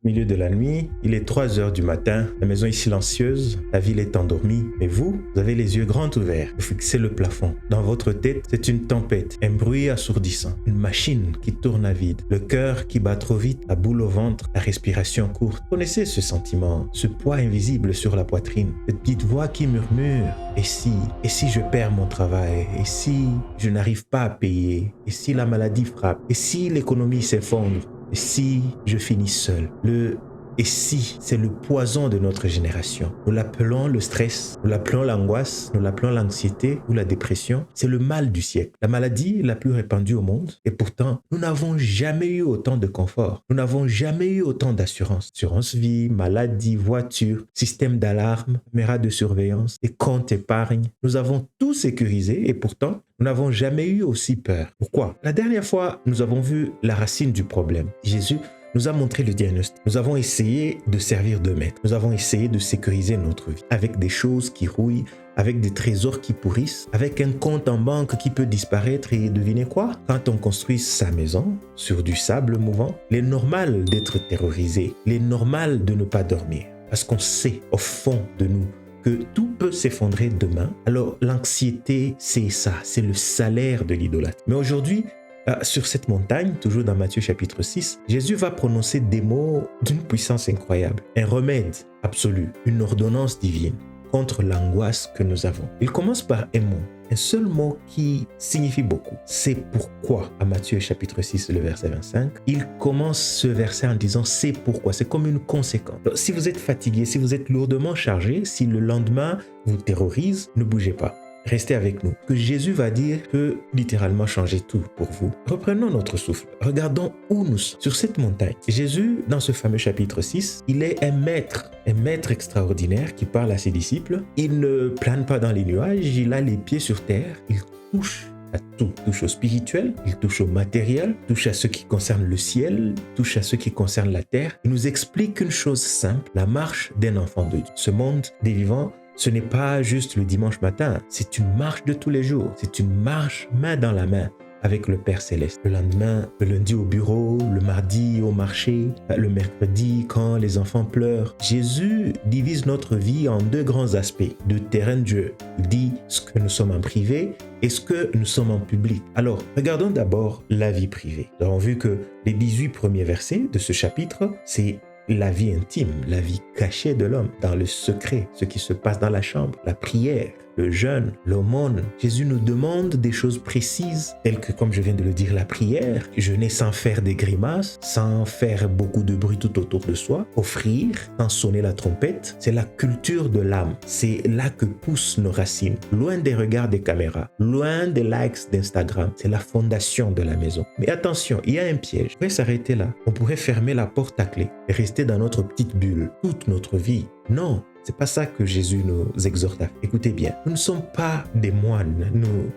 Milieu de la nuit, il est 3 heures du matin, la maison est silencieuse, la ville est endormie, mais vous avez les yeux grands ouverts, vous fixez le plafond. Dans votre tête, c'est une tempête, un bruit assourdissant, une machine qui tourne à vide, le cœur qui bat trop vite, la boule au ventre, la respiration courte. Vous connaissez ce sentiment, ce poids invisible sur la poitrine, cette petite voix qui murmure « Et si je perds mon travail? Et si je n'arrive pas à payer? Et si la maladie frappe? Et si l'économie s'effondre? Et si je finis seul? Et si, c'est le poison de notre génération. Nous l'appelons le stress, nous l'appelons l'angoisse, nous l'appelons l'anxiété ou la dépression. C'est le mal du siècle, la maladie la plus répandue au monde. Et pourtant, nous n'avons jamais eu autant de confort. Nous n'avons jamais eu autant d'assurance. Assurance vie, maladie, voiture, système d'alarme, caméra de surveillance et compte épargne. Nous avons tout sécurisé et pourtant, nous n'avons jamais eu aussi peur. Pourquoi? La dernière fois, nous avons vu la racine du problème. Jésus nous a montré le diagnostic. Nous avons essayé de servir de maître. Nous avons essayé de sécuriser notre vie avec des choses qui rouillent, avec des trésors qui pourrissent, avec un compte en banque qui peut disparaître et devinez quoi? Quand on construit sa maison sur du sable mouvant, il est normal d'être terrorisé. Il est normal de ne pas dormir parce qu'on sait au fond de nous que tout peut s'effondrer demain. Alors l'anxiété, c'est ça, c'est le salaire de l'idolâtre. Mais aujourd'hui, sur cette montagne, toujours dans Matthieu chapitre 6, Jésus va prononcer des mots d'une puissance incroyable. Un remède absolu, une ordonnance divine contre l'angoisse que nous avons. Il commence par un seul mot qui signifie beaucoup. C'est pourquoi, à Matthieu chapitre 6, le verset 25, il commence ce verset en disant c'est pourquoi. C'est comme une conséquence. Donc, si vous êtes fatigué, si vous êtes lourdement chargé, si le lendemain vous terrorise, ne bougez pas. Restez avec nous. Ce que Jésus va dire peut littéralement changer tout pour vous. Reprenons notre souffle. Regardons où nous sommes, sur cette montagne. Jésus, dans ce fameux chapitre 6, il est un maître extraordinaire qui parle à ses disciples. Il ne plane pas dans les nuages, il a les pieds sur terre, il touche à tout. Il touche au spirituel, il touche au matériel, touche à ce qui concerne le ciel, touche à ce qui concerne la terre. Il nous explique une chose simple, la marche d'un enfant de Dieu. Ce monde des vivants, ce n'est pas juste le dimanche matin, c'est une marche de tous les jours. C'est une marche main dans la main avec le Père Céleste. Le lendemain, le lundi au bureau, le mardi au marché, le mercredi quand les enfants pleurent. Jésus divise notre vie en deux grands aspects. Deux terrains de jeu. Il dit ce que nous sommes en privé et ce que nous sommes en public. Alors, regardons d'abord la vie privée. Nous avons vu que les 18 premiers versets de ce chapitre, c'est la vie intime, la vie cachée de l'homme, dans le secret, ce qui se passe dans la chambre, la prière, le jeûne, l'aumône. Jésus nous demande des choses précises, telles que, comme je viens de le dire, la prière, jeûner sans faire des grimaces, sans faire beaucoup de bruit tout autour de soi, offrir sans sonner la trompette. C'est la culture de l'âme. C'est là que poussent nos racines, loin des regards des caméras, loin des likes d'Instagram. C'est la fondation de la maison. Mais attention, il y a un piège. On pourrait s'arrêter là. On pourrait fermer la porte à clé et rester dans notre petite bulle toute notre vie. Non, c'est pas ça que Jésus nous exhorte à faire. Écoutez bien, nous ne sommes pas des moines.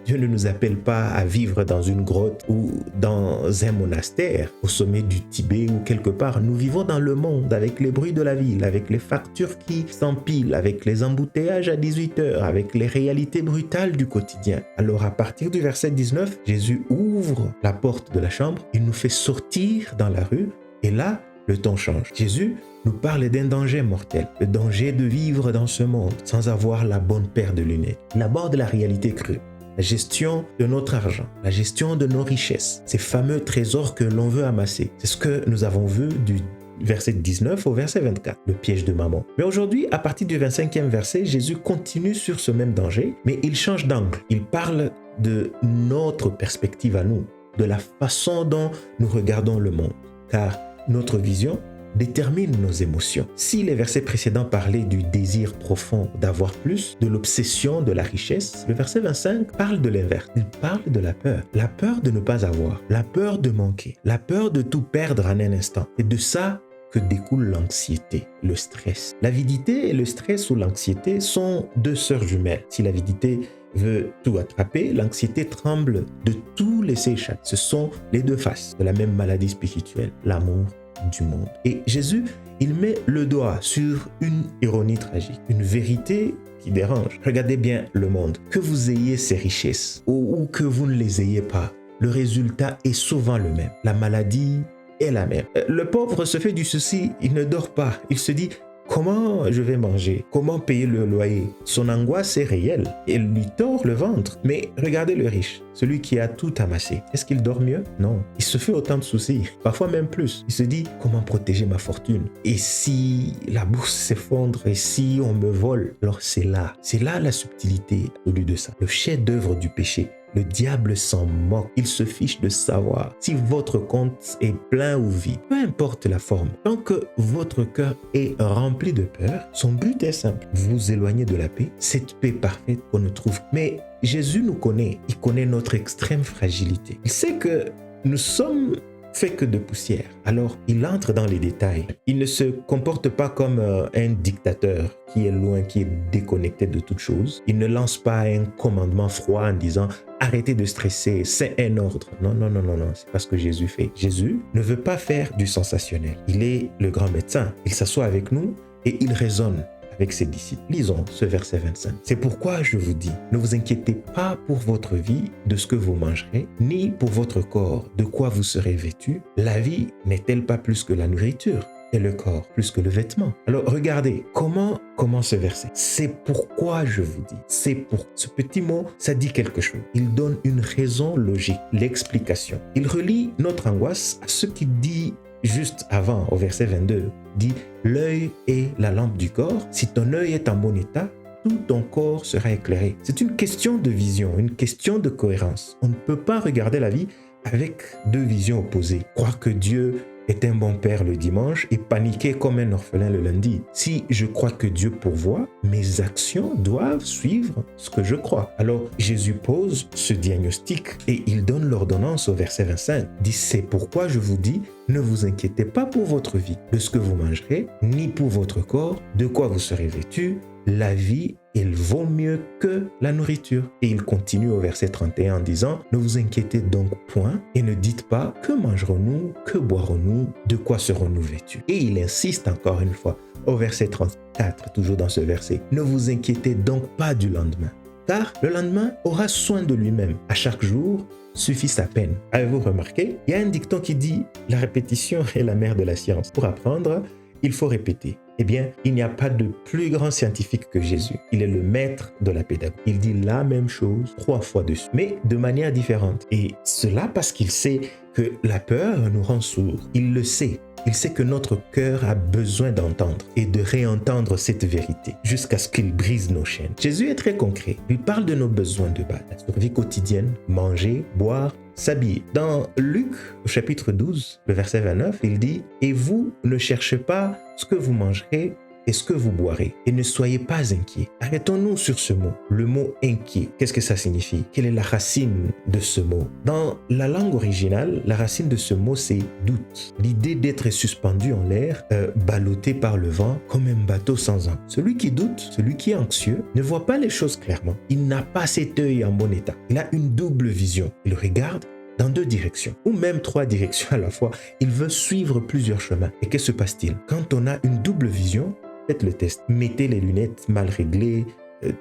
Dieu ne nous appelle pas à vivre dans une grotte ou dans un monastère au sommet du Tibet ou quelque part. Nous vivons dans le monde avec les bruits de la ville, avec les factures qui s'empilent, avec les embouteillages à 18 heures, avec les réalités brutales du quotidien. Alors à partir du verset 19, Jésus ouvre la porte de la chambre, il nous fait sortir dans la rue et là, le ton change. Jésus nous parle d'un danger mortel, le danger de vivre dans ce monde sans avoir la bonne paire de lunettes. Il aborde la réalité crue, la gestion de notre argent, la gestion de nos richesses, ces fameux trésors que l'on veut amasser. C'est ce que nous avons vu du verset 19 au verset 24, le piège de maman. Mais aujourd'hui, à partir du 25e verset, Jésus continue sur ce même danger, mais il change d'angle. Il parle de notre perspective à nous, de la façon dont nous regardons le monde. Car notre vision détermine nos émotions. Si les versets précédents parlaient du désir profond d'avoir plus, de l'obsession de la richesse, le verset 25 parle de l'inverse. Il parle de la peur de ne pas avoir, la peur de manquer, la peur de tout perdre en un instant. Et de ça que découle l'anxiété, le stress. L'avidité et le stress ou l'anxiété sont deux sœurs jumelles. Si l'avidité veut tout attraper, l'anxiété tremble de tout laisser échapper. Ce sont les deux faces de la même maladie spirituelle, l'amour du monde. Et Jésus, il met le doigt sur une ironie tragique, une vérité qui dérange. Regardez bien le monde. Que vous ayez ces richesses ou que vous ne les ayez pas, le résultat est souvent le même. La maladie est la même. Le pauvre se fait du souci, il ne dort pas. Il se dit, comment je vais manger? Comment payer le loyer? Son angoisse est réelle. Elle lui tord le ventre. Mais regardez le riche, celui qui a tout amassé. Est-ce qu'il dort mieux? Non. Il se fait autant de soucis, parfois même plus. Il se dit, comment protéger ma fortune? Et si la bourse s'effondre? Et si on me vole? Alors c'est là la subtilité au lieu de ça. Le chef-d'œuvre du péché. Le diable s'en moque. Il se fiche de savoir si votre compte est plein ou vide. Peu importe la forme. Tant que votre cœur est rempli de peur, son but est simple. Vous éloigner de la paix, cette paix parfaite qu'on ne trouve. Mais Jésus nous connaît. Il connaît notre extrême fragilité. Il sait que nous sommes fait que de poussière. Alors, il entre dans les détails. Il ne se comporte pas comme un dictateur qui est loin, qui est déconnecté de toute chose. Il ne lance pas un commandement froid en disant « Arrêtez de stresser, c'est un ordre ». Non, non, non, non, non, c'est pas ce que Jésus fait. Jésus ne veut pas faire du sensationnel. Il est le grand médecin. Il s'assoit avec nous et il raisonne avec ses disciples. Lisons ce verset 25. C'est pourquoi je vous dis, ne vous inquiétez pas pour votre vie de ce que vous mangerez, ni pour votre corps de quoi vous serez vêtu. La vie n'est-elle pas plus que la nourriture et le corps plus que le vêtement? Alors regardez, comment ce verset? C'est pourquoi je vous dis. C'est pour ce petit mot, ça dit quelque chose. Il donne une raison logique, l'explication. Il relie notre angoisse à ce qu'il dit juste avant, au verset 22, dit « L'œil est la lampe du corps. Si ton œil est en bon état, tout ton corps sera éclairé. » C'est une question de vision, une question de cohérence. On ne peut pas regarder la vie avec deux visions opposées. Croire que Dieu est un bon père le dimanche et paniquer comme un orphelin le lundi. Si je crois que Dieu pourvoit, mes actions doivent suivre ce que je crois. Alors Jésus pose ce diagnostic et il donne l'ordonnance au verset 25. Il dit, c'est pourquoi je vous dis, ne vous inquiétez pas pour votre vie, de ce que vous mangerez, ni pour votre corps, de quoi vous serez vêtu. La vie, elle vaut mieux que la nourriture. Et il continue au verset 31 en disant, ne vous inquiétez donc point et ne dites pas, que mangerons-nous, que boirons-nous, de quoi serons-nous vêtus? Et il insiste encore une fois au verset 34, toujours dans ce verset, ne vous inquiétez donc pas du lendemain, car le lendemain aura soin de lui-même. À chaque jour suffit sa peine. Avez-vous remarqué? Il y a un dicton qui dit, la répétition est la mère de la science. Pour apprendre, il faut répéter. Eh bien, il n'y a pas de plus grand scientifique que Jésus. Il est le maître de la pédagogie. Il dit la même chose 3 fois dessus, mais de manière différente. Et cela parce qu'il sait que la peur nous rend sourds. Il le sait. Il sait que notre cœur a besoin d'entendre et de réentendre cette vérité jusqu'à ce qu'il brise nos chaînes. Jésus est très concret. Il parle de nos besoins de base, la survie quotidienne, manger, boire, s'habiller. Dans Luc, au chapitre 12, le verset 29, il dit « Et vous ne cherchez pas ce que vous mangerez et ce que vous boirez, et ne soyez pas inquiets. » Arrêtons-nous sur ce mot, le mot inquiet. Qu'est-ce que ça signifie? Quelle est la racine de ce mot? Dans la langue originale, la racine de ce mot, c'est doute. L'idée d'être suspendu en l'air, ballotté par le vent, comme un bateau sans âme. Celui qui doute, celui qui est anxieux, ne voit pas les choses clairement. Il n'a pas cet œil en bon état. Il a une double vision. Il regarde dans 2 directions, ou même 3 directions à la fois. Il veut suivre plusieurs chemins. Et que se passe-t-il? Quand on a une double vision, faites le test. Mettez les lunettes mal réglées,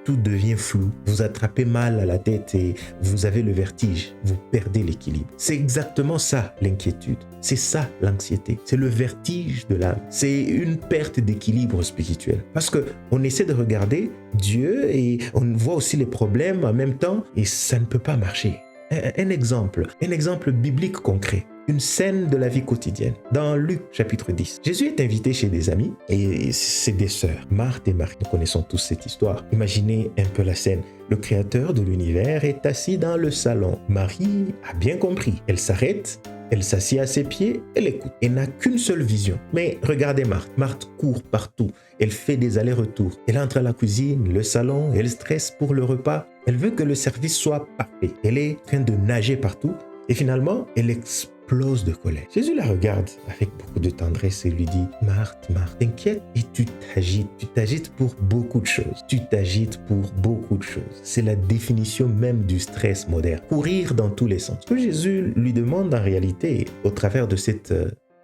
tout devient flou. Vous attrapez mal à la tête et vous avez le vertige. Vous perdez l'équilibre. C'est exactement ça l'inquiétude. C'est ça l'anxiété. C'est le vertige de l'âme. C'est une perte d'équilibre spirituel. Parce qu'on essaie de regarder Dieu et on voit aussi les problèmes en même temps et ça ne peut pas marcher. Un exemple biblique concret. Une scène de la vie quotidienne. Dans Luc chapitre 10, Jésus est invité chez des amis et c'est des sœurs, Marthe et Marie. Nous connaissons tous cette histoire. Imaginez un peu la scène. Le créateur de l'univers est assis dans le salon. Marie a bien compris. Elle s'arrête, elle s'assied à ses pieds, elle écoute. Elle n'a qu'une seule vision. Mais regardez Marthe. Marthe court partout. Elle fait des allers-retours. Elle entre à la cuisine, le salon, elle stresse pour le repas. Elle veut que le service soit parfait. Elle est en train de nager partout et finalement, elle explose de colère. Jésus la regarde avec beaucoup de tendresse et lui dit « Marthe, Marthe, t'inquiète et tu t'agites pour beaucoup de choses. Tu t'agites pour beaucoup de choses. » C'est la définition même du stress moderne. Courir dans tous les sens. Ce que Jésus lui demande en réalité, au travers de cette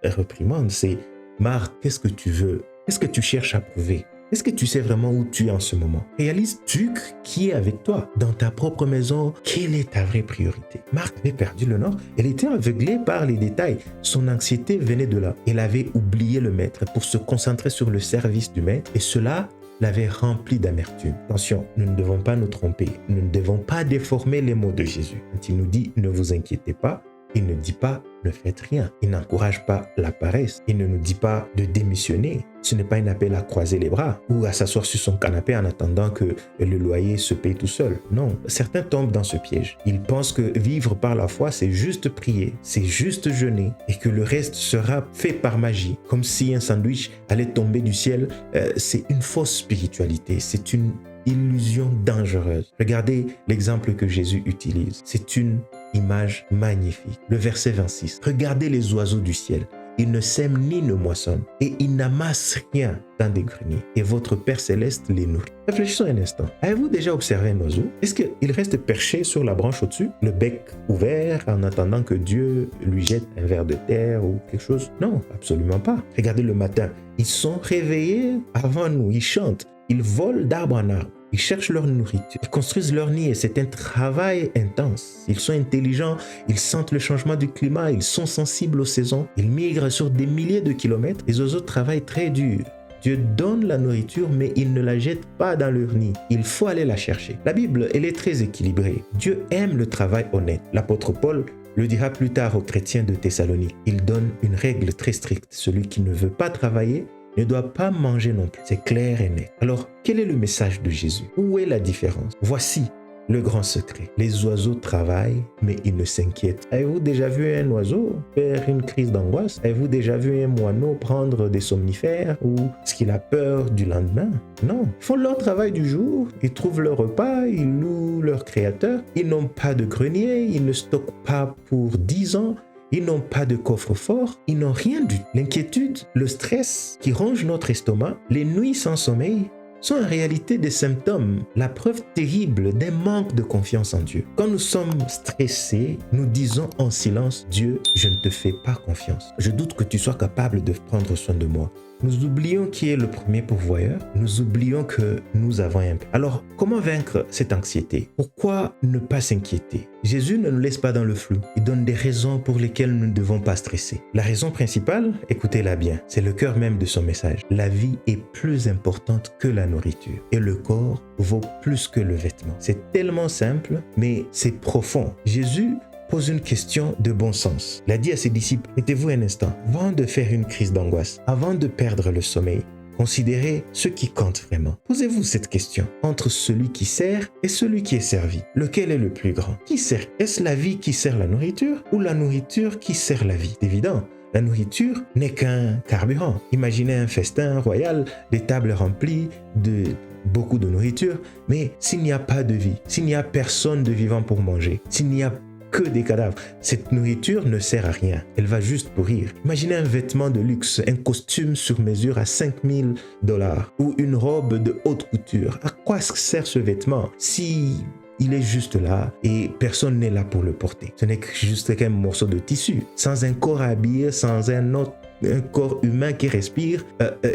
réprimande, c'est « Marthe, qu'est-ce que tu veux? Qu'est-ce que tu cherches à prouver? Est-ce que tu sais vraiment où tu es en ce moment? Réalises-tu qui est avec toi? Dans ta propre maison, quelle est ta vraie priorité? Marthe avait perdu le nord. Elle était aveuglée par les détails. Son anxiété venait de là. Elle avait oublié le maître pour se concentrer sur le service du maître et cela l'avait rempli d'amertume. Attention, nous ne devons pas nous tromper. Nous ne devons pas déformer les mots de Jésus. Quand il nous dit « ne vous inquiétez pas », il ne dit pas « ne faites rien ». Il n'encourage pas la paresse. Il ne nous dit pas de démissionner. Ce n'est pas un appel à croiser les bras ou à s'asseoir sur son canapé en attendant que le loyer se paye tout seul. Non, certains tombent dans ce piège. Ils pensent que vivre par la foi, c'est juste prier, c'est juste jeûner et que le reste sera fait par magie. Comme si un sandwich allait tomber du ciel. C'est une fausse spiritualité. C'est une illusion dangereuse. Regardez l'exemple que Jésus utilise. C'est une image magnifique. Le verset 26. Regardez les oiseaux du ciel. Ils ne sèment ni ne moissonnent et ils n'amassent rien dans des greniers. Et votre Père Céleste les nourrit. Réfléchissons un instant. Avez-vous déjà observé un oiseau? Est-ce qu'il reste perché sur la branche au-dessus, le bec ouvert en attendant que Dieu lui jette un ver de terre ou quelque chose? Non, absolument pas. Regardez le matin. Ils sont réveillés avant nous. Ils chantent. Ils volent d'arbre en arbre. Ils cherchent leur nourriture. Ils construisent leur nid et c'est un travail intense. Ils sont intelligents, ils sentent le changement du climat, ils sont sensibles aux saisons. Ils migrent sur des milliers de kilomètres. Les oiseaux travaillent très dur. Dieu donne la nourriture, mais il ne la jette pas dans leur nid. Il faut aller la chercher. La Bible, elle est très équilibrée. Dieu aime le travail honnête. L'apôtre Paul le dira plus tard aux chrétiens de Thessalonique. Il donne une règle très stricte. Celui qui ne veut pas travailler ne doit pas manger non plus. C'est clair et net. Alors, quel est le message de Jésus? Où est la différence? Voici le grand secret. Les oiseaux travaillent, mais ils ne s'inquiètent. Avez-vous déjà vu un oiseau faire une crise d'angoisse? Avez-vous déjà vu un moineau prendre des somnifères ou est-ce qu'il a peur du lendemain? Non. Ils font leur travail du jour, ils trouvent leur repas, ils louent leur créateur. Ils n'ont pas de grenier, ils ne stockent pas pour 10 ans. Ils n'ont pas de coffre-fort, ils n'ont rien du tout. L'inquiétude, le stress qui ronge notre estomac, les nuits sans sommeil sont en réalité des symptômes, la preuve terrible d'un manque de confiance en Dieu. Quand nous sommes stressés, nous disons en silence, Dieu, je ne te fais pas confiance. Je doute que tu sois capable de prendre soin de moi. Nous oublions qui est le premier pourvoyeur. Nous oublions que nous avons un Père. Alors, comment vaincre cette anxiété? Pourquoi ne pas s'inquiéter? Jésus ne nous laisse pas dans le flou. Il donne des raisons pour lesquelles nous ne devons pas stresser. La raison principale, écoutez-la bien, c'est le cœur même de son message. La vie est plus importante que la nourriture et le corps vaut plus que le vêtement. C'est tellement simple, mais c'est profond. Jésus pose une question de bon sens. Il a dit à ses disciples, mettez-vous un instant, avant de faire une crise d'angoisse, avant de perdre le sommeil, considérez ce qui compte vraiment. Posez-vous cette question. Entre celui qui sert et celui qui est servi, lequel est le plus grand? Qui sert? Est-ce la vie qui sert la nourriture ou la nourriture qui sert la vie? C'est évident. La nourriture n'est qu'un carburant. Imaginez un festin royal, des tables remplies de beaucoup de nourriture, mais s'il n'y a pas de vie, s'il n'y a personne de vivant pour manger, s'il n'y a que des cadavres, cette nourriture ne sert à rien. Elle va juste pourrir. Imaginez un vêtement de luxe, un costume sur mesure à $5,000 ou une robe de haute couture. À quoi sert ce vêtement si il est juste là et personne n'est là pour le porter? Ce n'est juste qu'un morceau de tissu. Sans un corps à habiller, sans un corps humain qui respire,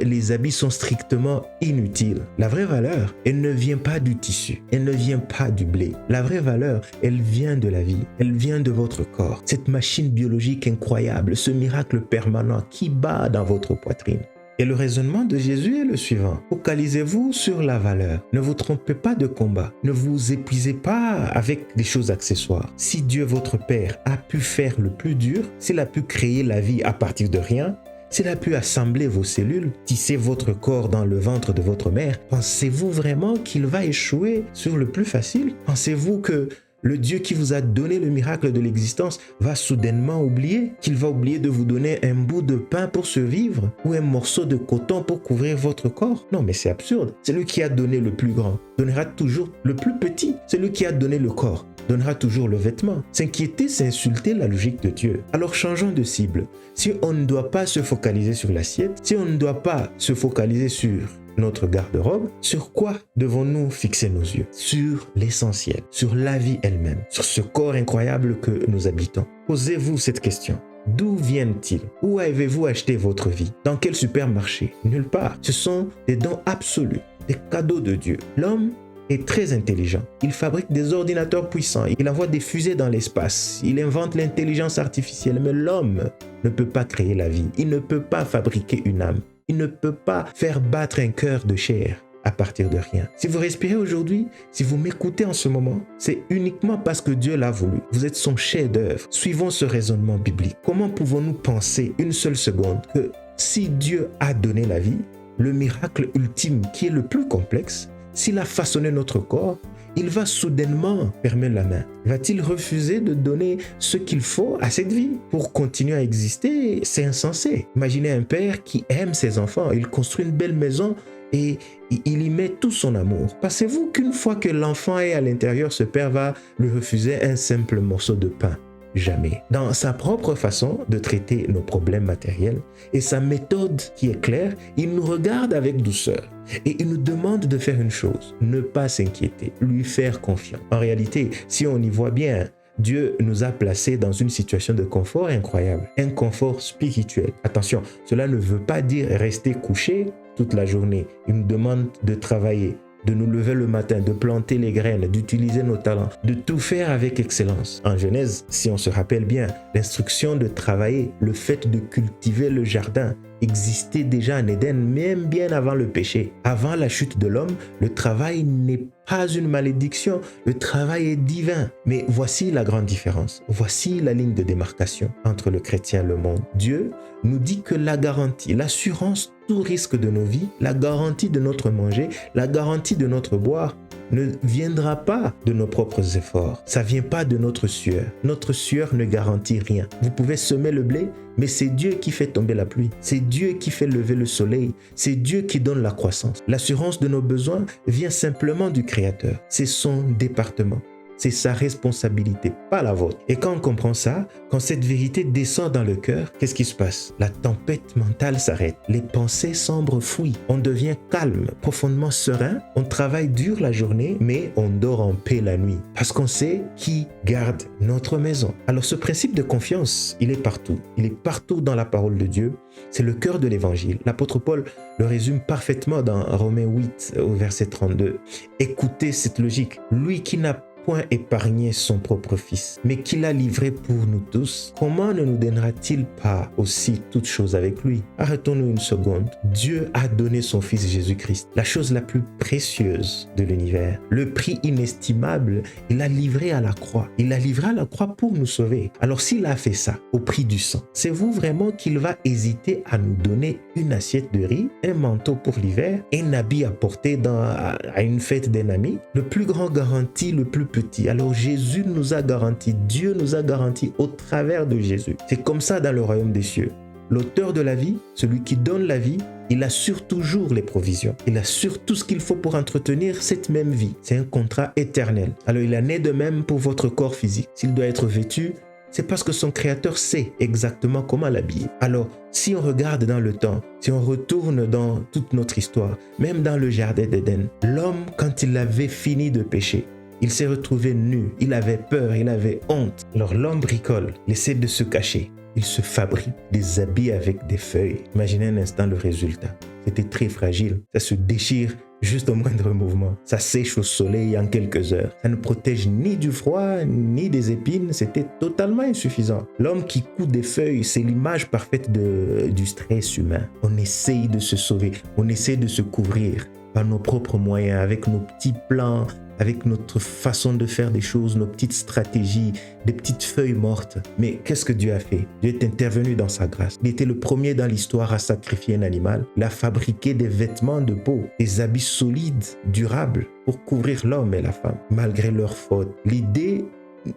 les habits sont strictement inutiles. La vraie valeur, elle ne vient pas du tissu, elle ne vient pas du blé. La vraie valeur, elle vient de la vie, elle vient de votre corps. Cette machine biologique incroyable, ce miracle permanent qui bat dans votre poitrine. Et le raisonnement de Jésus est le suivant. Focalisez-vous sur la valeur. Ne vous trompez pas de combat. Ne vous épuisez pas avec des choses accessoires. Si Dieu, votre Père, a pu faire le plus dur, s'il a pu créer la vie à partir de rien, s'il a pu assembler vos cellules, tisser votre corps dans le ventre de votre mère, pensez-vous vraiment qu'il va échouer sur le plus facile? Pensez-vous que le Dieu qui vous a donné le miracle de l'existence va soudainement oublier? Qu'il va oublier de vous donner un bout de pain pour survivre? Ou un morceau de coton pour couvrir votre corps? Non, mais c'est absurde. Celui qui a donné le plus grand donnera toujours le plus petit. Celui qui a donné le corps donnera toujours le vêtement. S'inquiéter, c'est insulter la logique de Dieu. Alors changeons de cible. Si on ne doit pas se focaliser sur l'assiette, si on ne doit pas se focaliser sur notre garde-robe, sur quoi devons-nous fixer nos yeux? Sur l'essentiel, sur la vie elle-même, sur ce corps incroyable que nous habitons. Posez-vous cette question. D'où viennent-ils? Où avez-vous acheté votre vie? Dans quel supermarché? Nulle part. Ce sont des dons absolus, des cadeaux de Dieu. L'homme est très intelligent. Il fabrique des ordinateurs puissants. Il envoie des fusées dans l'espace. Il invente l'intelligence artificielle. Mais l'homme ne peut pas créer la vie. Il ne peut pas fabriquer une âme. Il ne peut pas faire battre un cœur de chair à partir de rien. Si vous respirez aujourd'hui, si vous m'écoutez en ce moment, c'est uniquement parce que Dieu l'a voulu. Vous êtes son chef-d'œuvre. Suivons ce raisonnement biblique. Comment pouvons-nous penser une seule seconde que si Dieu a donné la vie, le miracle ultime qui est le plus complexe, s'il a façonné notre corps, il va soudainement fermer la main. Va-t-il refuser de donner ce qu'il faut à cette vie pour continuer à exister? C'est insensé. Imaginez un père qui aime ses enfants. Il construit une belle maison et il y met tout son amour. Pensez-vous qu'une fois que l'enfant est à l'intérieur, ce père va lui refuser un simple morceau de pain? Jamais. Dans sa propre façon de traiter nos problèmes matériels et sa méthode qui est claire, il nous regarde avec douceur et il nous demande de faire une chose, ne pas s'inquiéter, lui faire confiance. En réalité, si on y voit bien, Dieu nous a placés dans une situation de confort incroyable, un confort spirituel. Attention, cela ne veut pas dire rester couché toute la journée. Il nous demande de travailler, de nous lever le matin, de planter les graines, d'utiliser nos talents, de tout faire avec excellence. En Genèse, si on se rappelle bien, l'instruction de travailler, le fait de cultiver le jardin existait déjà en Éden, même bien avant le péché. Avant la chute de l'homme, le travail n'est pas une malédiction, le travail est divin. Mais voici la grande différence. Voici la ligne de démarcation entre le chrétien et le monde. Dieu nous dit que la garantie, l'assurance, tout risque de nos vies, la garantie de notre manger, la garantie de notre boire, ne viendra pas de nos propres efforts. Ça ne vient pas de notre sueur. Notre sueur ne garantit rien. Vous pouvez semer le blé, mais c'est Dieu qui fait tomber la pluie. C'est Dieu qui fait lever le soleil. C'est Dieu qui donne la croissance. L'assurance de nos besoins vient simplement du Créateur. C'est son département. C'est sa responsabilité, pas la vôtre. Et quand on comprend ça, quand cette vérité descend dans le cœur, qu'est-ce qui se passe? La tempête mentale s'arrête. Les pensées sombres fuient. On devient calme, profondément serein. On travaille dur la journée, mais on dort en paix la nuit. Parce qu'on sait qui garde notre maison. Alors ce principe de confiance, il est partout. Il est partout dans la parole de Dieu. C'est le cœur de l'évangile. L'apôtre Paul le résume parfaitement dans Romains 8 au verset 32. Écoutez cette logique. Lui qui n'a point épargné son propre fils, mais qui l'a livré pour nous tous, comment ne nous donnera-t-il pas aussi toutes choses avec lui? Arrêtons-nous une seconde. Dieu a donné son fils Jésus-Christ, la chose la plus précieuse de l'univers. Le prix inestimable, il l'a livré à la croix. Il l'a livré à la croix pour nous sauver. Alors s'il a fait ça au prix du sang, c'est vous vraiment qu'il va hésiter à nous donner une assiette de riz, un manteau pour l'hiver, un habit à porter à une fête d'un ami? Le plus grand garantie, le plus petit. Alors Jésus nous a garanti, Dieu nous a garanti au travers de Jésus. C'est comme ça dans le royaume des cieux. L'auteur de la vie, celui qui donne la vie, il assure toujours les provisions. Il assure tout ce qu'il faut pour entretenir cette même vie. C'est un contrat éternel. Alors il en est de même pour votre corps physique. S'il doit être vêtu, c'est parce que son créateur sait exactement comment l'habiller. Alors, si on regarde dans le temps, si on retourne dans toute notre histoire, même dans le jardin d'Éden, l'homme, quand il avait fini de pécher, il s'est retrouvé nu, il avait peur, il avait honte. Alors l'homme bricole, il essaie de se cacher. Il se fabrique des habits avec des feuilles. Imaginez un instant le résultat. C'était très fragile. Ça se déchire juste au moindre mouvement. Ça sèche au soleil en quelques heures. Ça ne protège ni du froid, ni des épines. C'était totalement insuffisant. L'homme qui coud des feuilles, c'est l'image parfaite du stress humain. On essaye de se sauver. On essaie de se couvrir par nos propres moyens, avec nos petits plans, avec notre façon de faire des choses, nos petites stratégies, des petites feuilles mortes. Mais qu'est-ce que Dieu a fait? Dieu est intervenu dans sa grâce. Il était le premier dans l'histoire à sacrifier un animal. Il a fabriqué des vêtements de peau, des habits solides, durables, pour couvrir l'homme et la femme, malgré leurs fautes. L'idée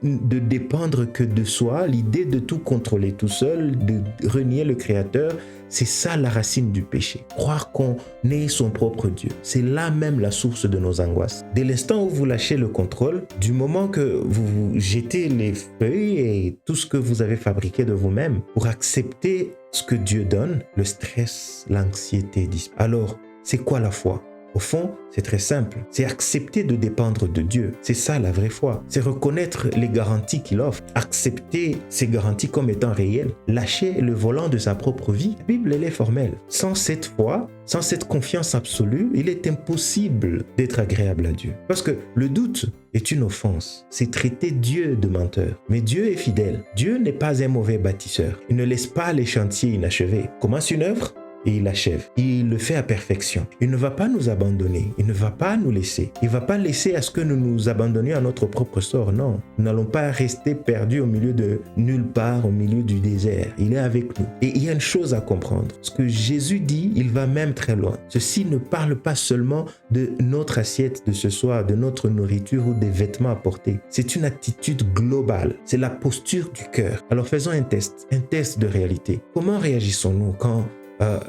de dépendre que de soi, l'idée de tout contrôler tout seul, de renier le Créateur, c'est ça la racine du péché. Croire qu'on est son propre Dieu, c'est là même la source de nos angoisses. Dès l'instant où vous lâchez le contrôle, du moment que vous jetez les feuilles et tout ce que vous avez fabriqué de vous-même pour accepter ce que Dieu donne, le stress, l'anxiété disparaît. Alors, c'est quoi la foi? Au fond, c'est très simple. C'est accepter de dépendre de Dieu. C'est ça la vraie foi. C'est reconnaître les garanties qu'il offre. Accepter ces garanties comme étant réelles. Lâcher le volant de sa propre vie. La Bible, elle est formelle. Sans cette foi, sans cette confiance absolue, il est impossible d'être agréable à Dieu. Parce que le doute est une offense. C'est traiter Dieu de menteur. Mais Dieu est fidèle. Dieu n'est pas un mauvais bâtisseur. Il ne laisse pas les chantiers inachevés. Commence une œuvre et il l'achève. Il le fait à perfection. Il ne va pas nous abandonner. Il ne va pas nous laisser. Il ne va pas laisser à ce que nous nous abandonnions à notre propre sort. Non. Nous n'allons pas rester perdus au milieu de nulle part, au milieu du désert. Il est avec nous. Et il y a une chose à comprendre. Ce que Jésus dit, il va même très loin. Ceci ne parle pas seulement de notre assiette de ce soir, de notre nourriture ou des vêtements à porter. C'est une attitude globale. C'est la posture du cœur. Alors faisons un test de réalité. Comment réagissons-nous quand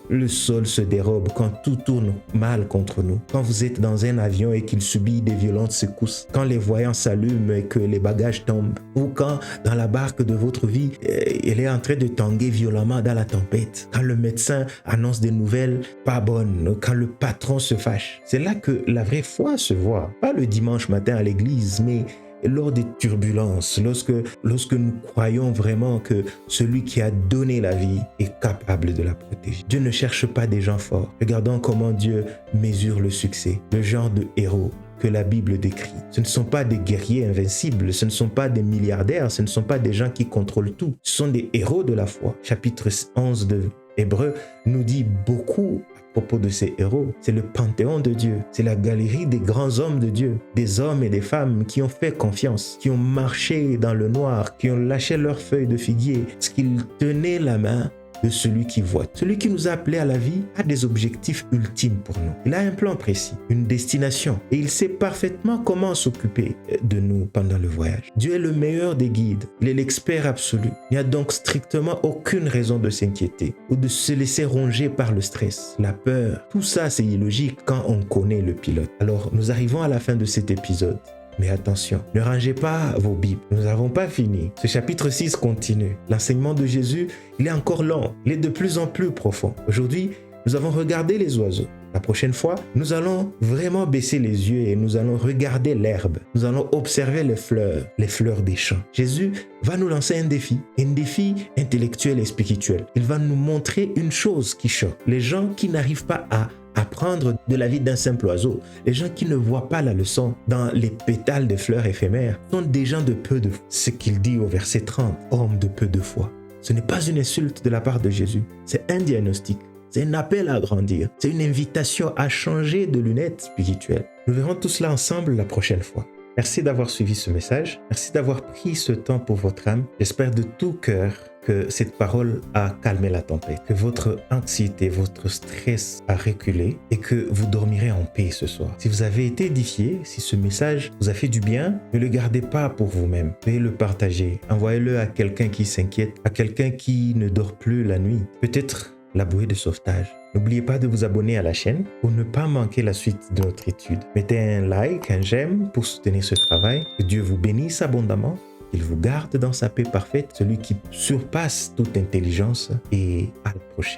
le sol se dérobe, quand tout tourne mal contre nous, quand vous êtes dans un avion et qu'il subit des violentes secousses, quand les voyants s'allument et que les bagages tombent, ou quand dans la barque de votre vie, elle est en train de tanguer violemment dans la tempête, quand le médecin annonce des nouvelles pas bonnes, quand le patron se fâche. C'est là que la vraie foi se voit, pas le dimanche matin à l'église, mais lors des turbulences, lorsque nous croyons vraiment que celui qui a donné la vie est capable de la protéger. Dieu ne cherche pas des gens forts. Regardons comment Dieu mesure le succès, le genre de héros que la Bible décrit. Ce ne sont pas des guerriers invincibles, ce ne sont pas des milliardaires, ce ne sont pas des gens qui contrôlent tout. Ce sont des héros de la foi. Chapitre 11 de Hébreux nous dit beaucoup à propos de ces héros. C'est le panthéon de Dieu. C'est la galerie des grands hommes de Dieu. Des hommes et des femmes qui ont fait confiance, qui ont marché dans le noir, qui ont lâché leurs feuilles de figuier, parce qu'ils tenaient la main de celui qui voit. Celui qui nous a appelés à la vie a des objectifs ultimes pour nous. Il a un plan précis, une destination, et il sait parfaitement comment s'occuper de nous pendant le voyage. Dieu est le meilleur des guides. Il est l'expert absolu. Il n'y a donc strictement aucune raison de s'inquiéter ou de se laisser ronger par le stress, la peur. Tout ça, c'est illogique quand on connaît le pilote. Alors, nous arrivons à la fin de cet épisode. Mais attention, ne rangez pas vos Bibles. Nous n'avons pas fini. Ce chapitre 6 continue. L'enseignement de Jésus, il est encore long. Il est de plus en plus profond. Aujourd'hui, nous avons regardé les oiseaux. La prochaine fois, nous allons vraiment baisser les yeux et nous allons regarder l'herbe. Nous allons observer les fleurs des champs. Jésus va nous lancer un défi intellectuel et spirituel. Il va nous montrer une chose qui choque. Les gens qui n'arrivent pas à apprendre de la vie d'un simple oiseau, les gens qui ne voient pas la leçon dans les pétales de fleurs éphémères, sont des gens de peu de foi. Ce qu'il dit au verset 30, homme de peu de foi. Ce n'est pas une insulte de la part de Jésus, c'est un diagnostic. C'est un appel à grandir. C'est une invitation à changer de lunettes spirituelles. Nous verrons tout cela ensemble la prochaine fois. Merci d'avoir suivi ce message. Merci d'avoir pris ce temps pour votre âme. J'espère de tout cœur que cette parole a calmé la tempête, que votre anxiété, votre stress a reculé et que vous dormirez en paix ce soir. Si vous avez été édifié, si ce message vous a fait du bien, ne le gardez pas pour vous-même. Veuillez le partager. Envoyez-le à quelqu'un qui s'inquiète, à quelqu'un qui ne dort plus la nuit. Peut-être la bouée de sauvetage. N'oubliez pas de vous abonner à la chaîne pour ne pas manquer la suite de notre étude. Mettez un like, un j'aime pour soutenir ce travail. Que Dieu vous bénisse abondamment, qu'il vous garde dans sa paix parfaite, celui qui surpasse toute intelligence, et à la prochaine.